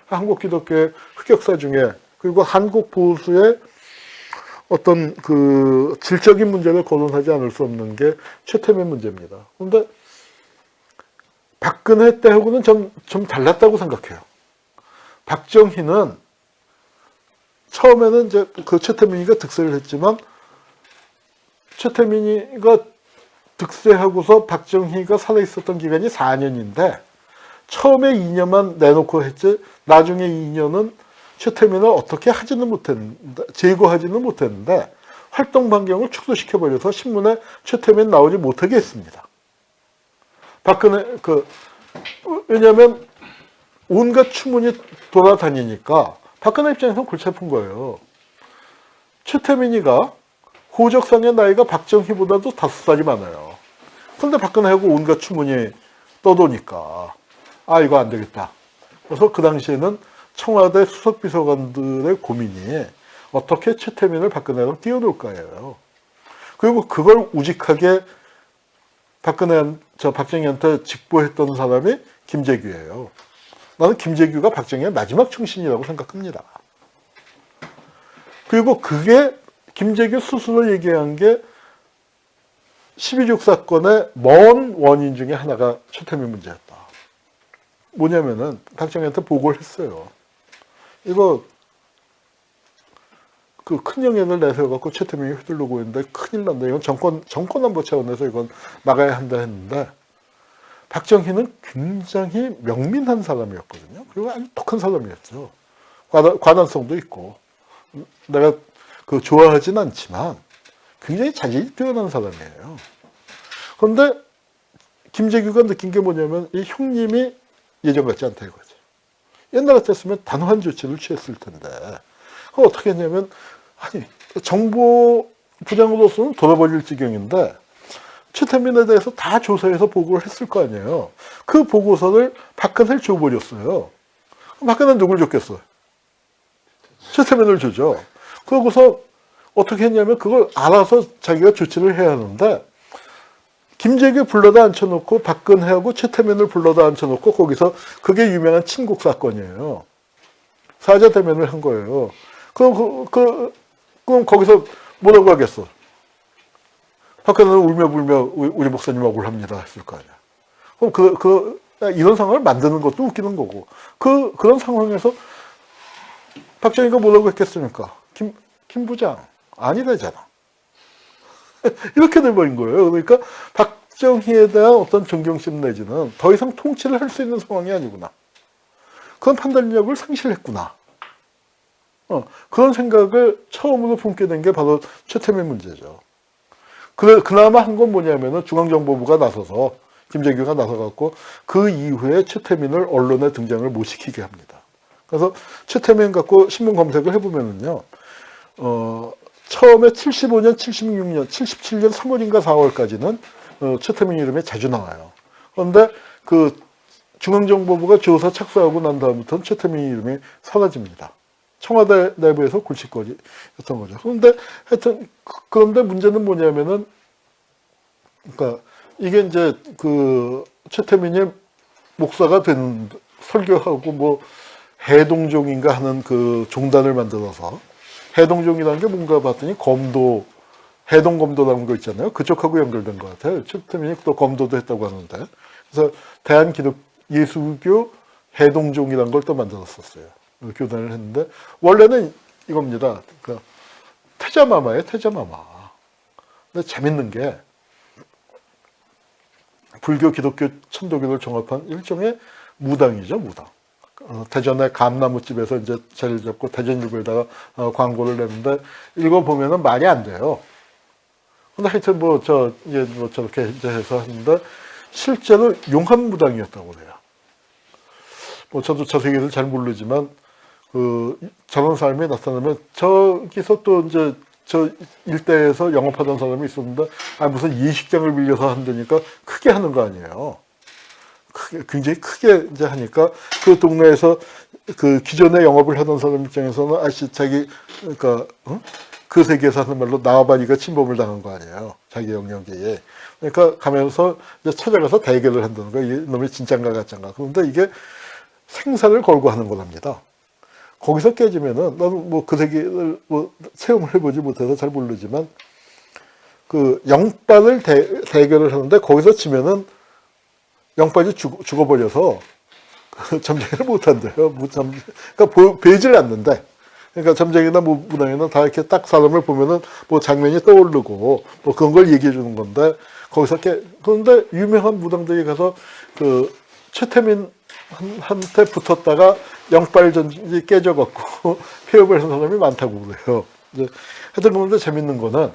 한국 기독교의 흑역사 중에, 그리고 한국 보수의 어떤 그 질적인 문제를 거론하지 않을 수 없는 게 최태민 문제입니다. 그런데 박근혜 때하고는 좀 달랐다고 생각해요. 박정희는 처음에는 이제 그 최태민이가 득세를 했지만, 최태민이가 득세하고서 박정희가 살아있었던 기간이 4년인데 처음에 2년만 내놓고 했지, 나중에 2년은 최태민을 어떻게 하지는 못했는데, 제거하지는 못했는데 활동 반경을 축소시켜버려서 신문에 최태민 나오지 못하게 했습니다. 박근혜 왜냐하면 온갖 추문이 돌아다니니까 박근혜 입장에서는 골치 아픈 거예요. 최태민이가 호적상의 나이가 박정희보다도 5살이 많아요. 그런데 박근혜하고 온갖 추문이 떠도니까 이거 안 되겠다. 그래서 그 당시에는 청와대 수석비서관들의 고민이 어떻게 최태민을 박근혜랑 띄워놓을까예요. 그리고 그걸 우직하게 박정희한테 직보했던 사람이 김재규예요. 나는 김재규가 박정희의 마지막 충신이라고 생각합니다. 그리고 그게 김재규 스스로 얘기한 게 12.6 사건의 먼 원인 중에 하나가 최태민 문제였다. 뭐냐면은 박정희한테 보고를 했어요. 이거 그 큰 영향을 내세워갖고 최태민이 휘둘르고 있는데 큰일 난다. 이건 정권 안보 차원에서 이건 막아야 한다 했는데, 박정희는 굉장히 명민한 사람이었거든요. 그리고 아주 독한 사람이었죠. 관한성도 있고, 내가 좋아하진 않지만 굉장히 자질이 뛰어난 사람이에요. 그런데 김재규가 느낀 게 뭐냐면 이 형님이 예전 같지 않다 이거죠. 옛날 같았으면 단호한 조치를 취했을 텐데, 그걸 어떻게 했냐면, 정보부장으로서는 돌아버릴 지경인데 최태민에 대해서 다 조사해서 보고를 했을 거 아니에요. 그 보고서를 박근혜를 줘버렸어요. 그럼 박근혜는 누굴 줬겠어요? 최태민을 주죠. 그러고서 어떻게 했냐면 그걸 알아서 자기가 조치를 해야 하는데, 김재규 불러다 앉혀놓고 박근혜하고 최태민을 불러다 앉혀놓고 거기서, 그게 유명한 친국 사건이에요. 사자 대면을 한 거예요. 그럼 거기서 뭐라고 하겠어? 박근혜는 울며불며 우리 목사님 억울합니다 했을 거 아니야. 그럼 이런 상황을 만드는 것도 웃기는 거고, 그런 상황에서 박정희가 뭐라고 했겠습니까? 김 부장 아니래잖아. 이렇게 돼버린 거예요. 그러니까 박정희에 대한 어떤 존경심 내지는 더 이상 통치를 할 수 있는 상황이 아니구나. 그런 판단력을 상실했구나. 그런 생각을 처음으로 품게 된 게 바로 최태민 문제죠. 그나마 한 건 뭐냐면은 중앙정보부가 나서서, 김재규가 나서갖고 그 이후에 최태민을 언론에 등장을 못 시키게 합니다. 그래서 최태민 갖고 신문 검색을 해보면은요, 처음에 75년, 76년, 77년 3월인가 4월까지는 최태민 이름이 자주 나와요. 그런데 그 중앙정보부가 조사 착수하고 난 다음부터는 최태민 이름이 사라집니다. 청와대 내부에서 골칫거리였던 거죠. 그런데 문제는 뭐냐면은, 그러니까 이게 이제 그 최태민이 목사가 된, 설교하고 뭐 해동종인가 하는 그 종단을 만들어서, 해동종이라는 게 뭔가 봤더니 해동검도라는 거 있잖아요. 그쪽하고 연결된 것 같아요. 최태민이 또 검도도 했다고 하는데, 그래서 예수교 해동종이라는 걸 또 만들었었어요. 교단을 했는데, 원래는 이겁니다. 그러니까 태자마마예요, 태자마마. 근데 재밌는 게, 불교, 기독교, 천도교를 종합한 일종의 무당이죠, 무당. 대전의 감나무집에서 이제 자리를 잡고 대전일보에다가 광고를 냈는데, 읽어보면은 말이 안 돼요. 근데 하여튼 저렇게 이제 해서 하는데, 실제로 용한무당이었다고 그래요. 저도 저 세계를 잘 모르지만, 저런 사람이 나타나면, 저기서 또 이제 저 일대에서 영업하던 사람이 있었는데, 무슨 예식장을 빌려서 한다니까 크게 하는 거 아니에요. 굉장히 크게 이제 하니까, 그 동네에서 그 기존에 영업을 하던 사람 입장에서는 그러니까, 그 세계에서 하는 말로 나와바리가 침범을 당한 거 아니에요. 자기 영역에. 그러니까 가면서 이제 찾아가서 대결을 한다는 거예요. 이놈이 진짠가 가짠가. 그런데 이게 생사를 걸고 하는 거랍니다. 거기서 깨지면은, 나도 뭐 그 세계를 뭐 체험을 해보지 못해서 잘 모르지만, 그 영빨을 대결을 하는데 거기서 지면은 영빨이 죽어버려서 점쟁이를 못한대요. 그러니까 보이질 않는데, 그러니까 점쟁이나 뭐 무당이나 다 이렇게 딱 사람을 보면은 뭐 장면이 떠오르고 뭐 그런 걸 얘기해 주는 건데, 거기서 그런데 유명한 무당들이 가서 그 최태민 한테 붙었다가 영빨 전지 깨져갖고 폐업을 한 사람이 많다고 그래요. 이제 하여튼 그런데 재밌는 거는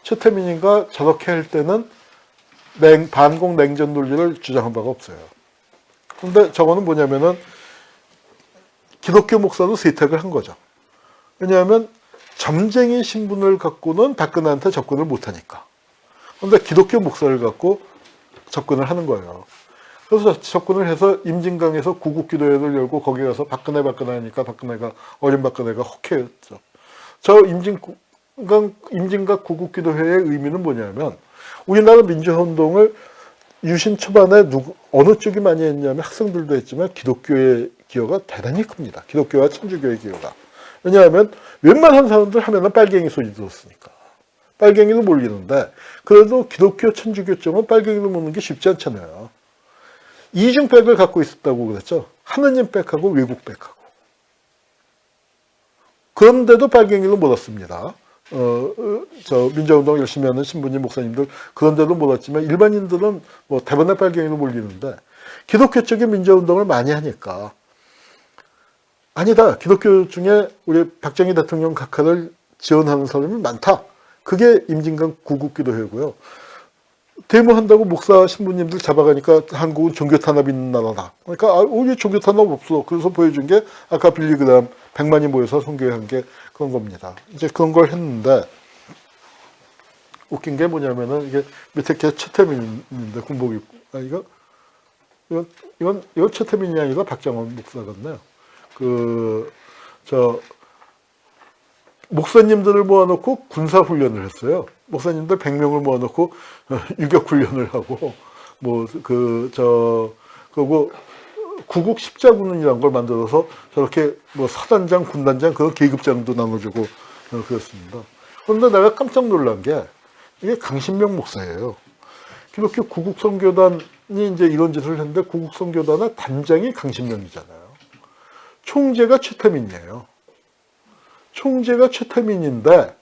최태민이가 저렇게 할 때는 반공 냉전 논리를 주장한 바가 없어요. 근데 저거는 뭐냐면은 기독교 목사도 세탁을 한 거죠. 왜냐하면 점쟁이 신분을 갖고는 박근혜한테 접근을 못하니까. 그런데 기독교 목사를 갖고 접근을 하는 거예요. 그래서 접근을 해서 임진강에서 구국기도회를 열고 거기 가서 박근혜 하니까 박근혜가 어린 박근혜가 혹해했죠. 저 임진각 구국기도회의 의미는 뭐냐면 우리나라 민주화운동을 유신 초반에 어느 쪽이 많이 했냐면 학생들도 했지만 기독교의 기여가 대단히 큽니다. 기독교와 천주교의 기여가. 왜냐하면 웬만한 사람들 하면은 빨갱이 소리 들었으니까. 빨갱이도 몰리는데 그래도 기독교 천주교 쪽은 빨갱이도 모는 게 쉽지 않잖아요. 이중백을 갖고 있었다고 그랬죠. 하느님 백하고 외국 백하고. 그런데도 빨갱이도 몰았습니다. 저 민주화운동 열심히 하는 신부님, 목사님들 그런데도 몰았지만 일반인들은 뭐 대부분의 빨갱이로 몰리는데 기독교 쪽에 민주화운동을 많이 하니까 아니다. 기독교 중에 우리 박정희 대통령 각하를 지원하는 사람이 많다. 그게 임진강 구국기도회고요. 데모한다고 목사 신부님들 잡아가니까 한국은 종교 탄압 있는 나라다. 그러니까 우리 종교 탄압 없어. 그래서 보여준 게 아까 빌리그램 100만이 모여서 선교한 게 그런 겁니다. 이제 그런 걸 했는데 웃긴 게 뭐냐면은 이게 밑에 게 최태민인데 군복 입고 이건 최태민이 아니라 박장원 목사 같네요. 목사님들을 모아놓고 군사훈련을 했어요. 목사님들 100명을 모아놓고 유격훈련을 하고, 그리고 구국 십자군이라는 걸 만들어서 저렇게 뭐 사단장, 군단장, 그런 계급장도 나눠주고 그랬습니다. 그런데 내가 깜짝 놀란 게 이게 강신명 목사예요. 기독교 구국선교단이 이제 이런 짓을 했는데 구국선교단의 단장이 강신명이잖아요. 총재가 최태민이에요. 총재가 최태민인데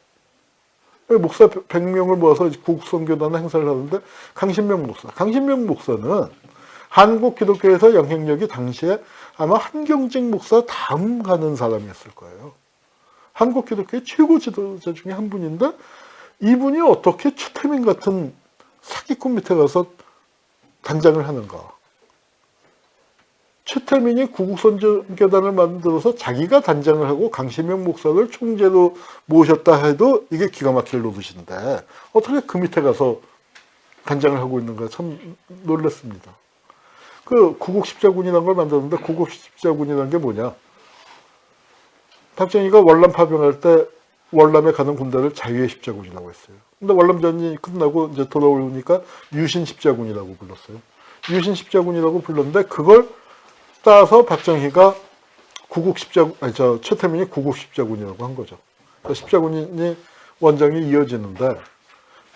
목사 100명을 모아서 구국선교단 행사를 하는데 강신명 목사는 한국 기독교에서 영향력이 당시에 아마 한경직 목사 다음 가는 사람이었을 거예요. 한국 기독교의 최고 지도자 중에 한 분인데 이분이 어떻게 최태민 같은 사기꾼 밑에 가서 단장을 하는가. 최태민이 구국선교단을 만들어서 자기가 단장을 하고 강신명 목사를 총재로 모셨다 해도 이게 기가 막힐 노릇인데 어떻게 그 밑에 가서 단장을 하고 있는가 참 놀랐습니다. 그 구국십자군이라는 걸 만들었는데 구국십자군이라는 게 뭐냐. 박정희가 월남 파병할 때 월남에 가는 군대를 자유의 십자군이라고 했어요. 근데 월남전이 끝나고 이제 돌아오니까 유신십자군이라고 불렀어요. 유신십자군이라고 불렀는데 그걸 따서 박정희가 최태민이 구국십자군이라고 한 거죠. 그러니까 십자군이 원장이 이어지는데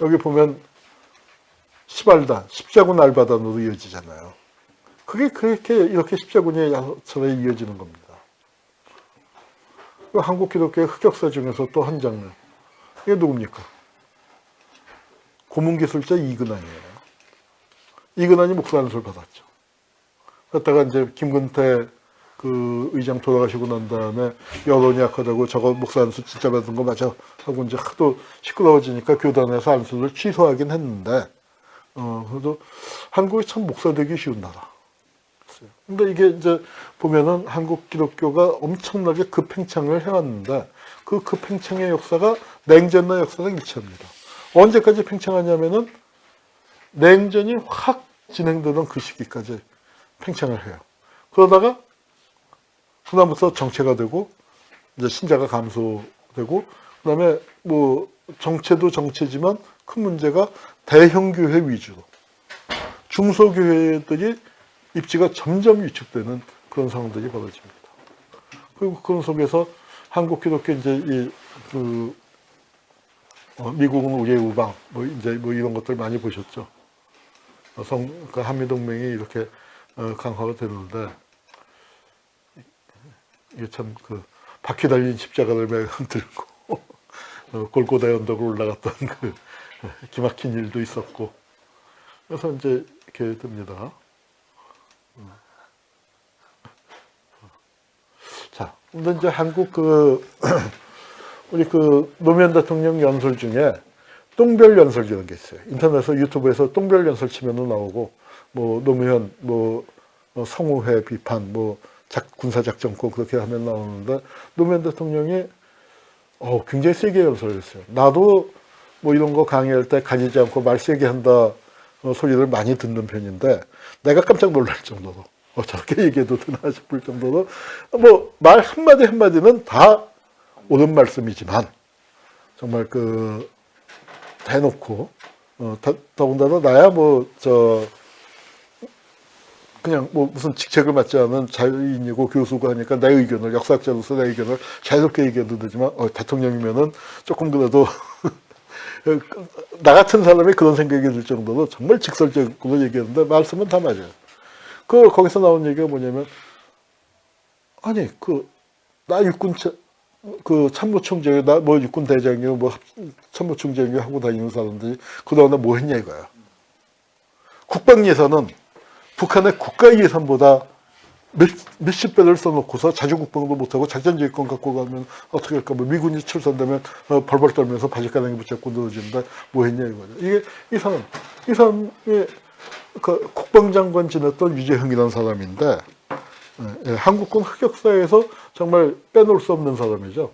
여기 보면 십자군 알바단으로 이어지잖아요. 그게 이렇게 십자군이 야설에 이어지는 겁니다. 한국 기독교의 흑역사 중에서 또 한 장면. 이게 누굽니까? 고문기술자 이근환이에요. 이근환이 목사 안수를 받았죠. 그러다가 이제 김근태 그 의장 돌아가시고 난 다음에 여론이 약하다고 저거 목사 안수 진짜 받은 거 맞아 하고 이제 하도 시끄러워지니까 교단에서 안수를 취소하긴 했는데 그래도 한국이 참 목사 되기 쉬운 나라. 근데 이게 이제 보면은 한국 기독교가 엄청나게 급팽창을 해왔는데 그 급팽창의 역사가 냉전의 역사가 일치합니다. 언제까지 팽창하냐면은 냉전이 확 진행되던 그 시기까지 팽창을 해요. 그러다가 그다음부터 정체가 되고 이제 신자가 감소되고 그다음에 뭐 정체도 정체지만 큰 문제가 대형 교회 위주로 중소교회들이 입지가 점점 위축되는 그런 상황들이 벌어집니다. 그리고 그런 속에서 한국 기독교 이제 미국은 우리의 우방 뭐 이제 뭐 이런 것들 많이 보셨죠. 그 한미 동맹이 이렇게 강화가 되는데 이게 참 그 바퀴 달린 십자가를 들고 골고다의 언덕을 올라갔던 그 기막힌 일도 있었고 그래서 이제 이렇게 됩니다. 자, 근데 이제 한국 우리 노무현 대통령 연설 중에 똥별 연설이라는 게 있어요. 인터넷에서 유튜브에서 똥별 연설 치면은 나오고 뭐 노무현 성우회 비판 군사작전권 그렇게 하면 나오는데 노무현 대통령이 굉장히 세게 연설을 했어요. 나도 뭐 이런 거 강의할 때 가리지 않고 말 세게 한다 소리를 많이 듣는 편인데 내가 깜짝 놀랄 정도로 저렇게 얘기해도 되나 싶을 정도로 뭐 말 한마디 한마디는 다 옳은 말씀이지만 정말 대놓고 더군다나 나야 그냥 무슨 직책을 맡지 않은 자유인이고 교수고 하니까 내 의견을 역사학자로서 내 의견을 자유롭게 얘기해도 되지만 대통령이면은 조금 그래도 나 같은 사람이 그런 생각이 들 정도로 정말 직설적으로 얘기했는데 말씀은 다 맞아요. 거기서 나온 얘기가 뭐냐면 아니 나 육군 참모총장이 나 육군 대장이고 참모총장이 하고 다니는 사람들이 그동안에 뭐 했냐 이거야. 국방 예산은 북한의 국가 예산보다 몇십 배를 써놓고서 자주국방도 못하고 작전지휘권 갖고 가면 어떻게 할까? 미군이 출산되면 벌벌 떨면서 바지가랑이 붙잡고 늘어지는데 뭐 했냐 이거죠. 이 사람이 국방장관 지냈던 유재흥이라는 사람인데 한국군 흑역사에서 정말 빼놓을 수 없는 사람이죠.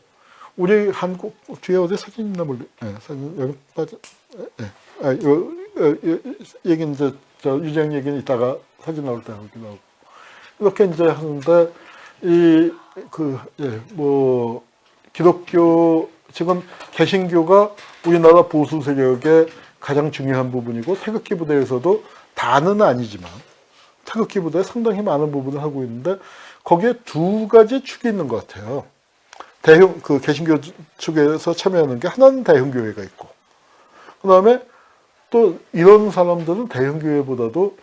우리 한국 뒤에 어디 사진 있나 몰라. 사진 여기 빠져. 얘기는 이제 유재흥 얘기는 이따가 사진 나올 때 여기 나오고 이렇게 이제 하는데 기독교 지금 개신교가 우리나라 보수 세력의 가장 중요한 부분이고 태극기 부대에서도 다는 아니지만 태극기 부대에 상당히 많은 부분을 하고 있는데 거기에 두 가지 축이 있는 것 같아요. 개신교 측에서 참여하는 게 하나는 대형교회가 있고 그 다음에 또 이런 사람들은 대형교회보다도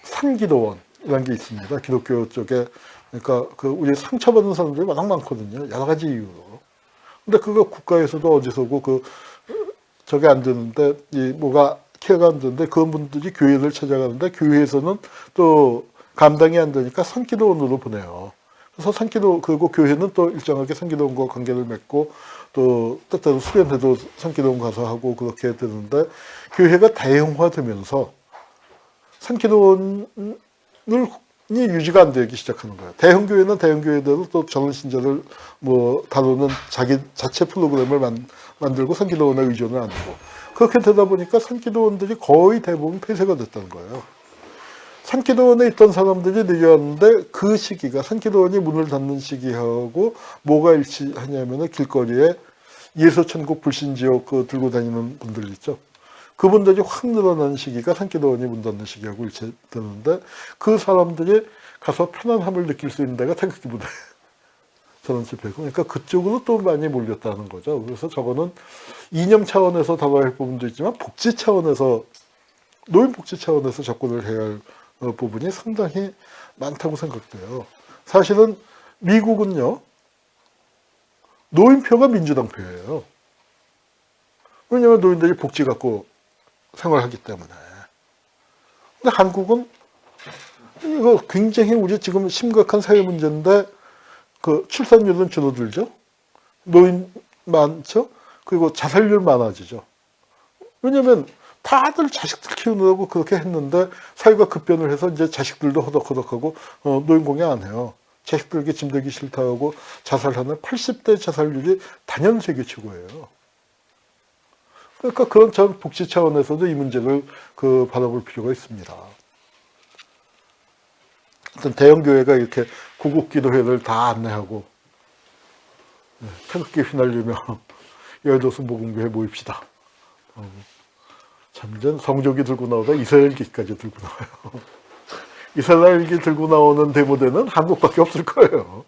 산기도원이라는 게 있습니다. 기독교 쪽에 그러니까 우리 상처받은 사람들이 워낙 많거든요. 여러 가지 이유로. 근데 그거 국가에서도 어디서고 저게 안 되는데 뭐가 케어가 안 되는데 그런 분들이 교회를 찾아가는데 교회에서는 또 감당이 안 되니까 산기도원으로 보내요. 그래서 그리고 교회는 또 일정하게 산기도원과 관계를 맺고 또 때때로 수련회도 산기도원 가서 하고 그렇게 되는데 교회가 대형화되면서 산기도원이 유지가 안 되기 시작하는 거예요. 대형교회는 대형교회대로 또 전원신자를 다루는 자체 프로그램을 만들고 산기도원에 의존을 안 하고 그렇게 되다 보니까 산기도원들이 거의 대부분 폐쇄가 됐다는 거예요. 산기도원에 있던 사람들이 내려왔는데 그 시기가 산기도원이 문을 닫는 시기하고 뭐가 일치하냐면은 길거리에 예수천국 불신지옥 들고 다니는 분들 있죠. 그분들이 확 늘어나는 시기가 산기도원이 문 닫는 시기하고 일치되는데 그 사람들이 가서 편안함을 느낄 수 있는 데가 태극기 부대 저런 집회고 그러니까 그쪽으로 또 많이 몰렸다는 거죠. 그래서 저거는 이념 차원에서 다뤄야 할 부분도 있지만 복지 차원에서 노인 복지 차원에서 접근을 해야 할 부분이 상당히 많다고 생각돼요. 사실은 미국은요 노인표가 민주당 표예요. 왜냐하면 노인들이 복지 갖고 생활하기 때문에. 근데 한국은 이거 굉장히 우리 지금 심각한 사회 문제인데 출산율은 줄어들죠. 노인 많죠. 그리고 자살률 많아지죠. 왜냐하면 다들 자식들 키우느라고 그렇게 했는데 사회가 급변을 해서 이제 자식들도 허덕허덕하고 노인 공약 안 해요. 자식들에게 짐되기 싫다 하고 자살하는 80대 자살률이 단연 세계 최고예요. 그러니까 그런 전 복지 차원에서도 이 문제를 바라볼 필요가 있습니다. 어떤 대형교회가 이렇게 구국기도회를 다 안내하고 태극기 휘날리며 여의도 순복음교회 모입시다. 참 이제 성조기 들고 나오다 이스라엘기까지 들고 나와요. 이스라엘기 들고 나오는 대모대는 한국밖에 없을 거예요.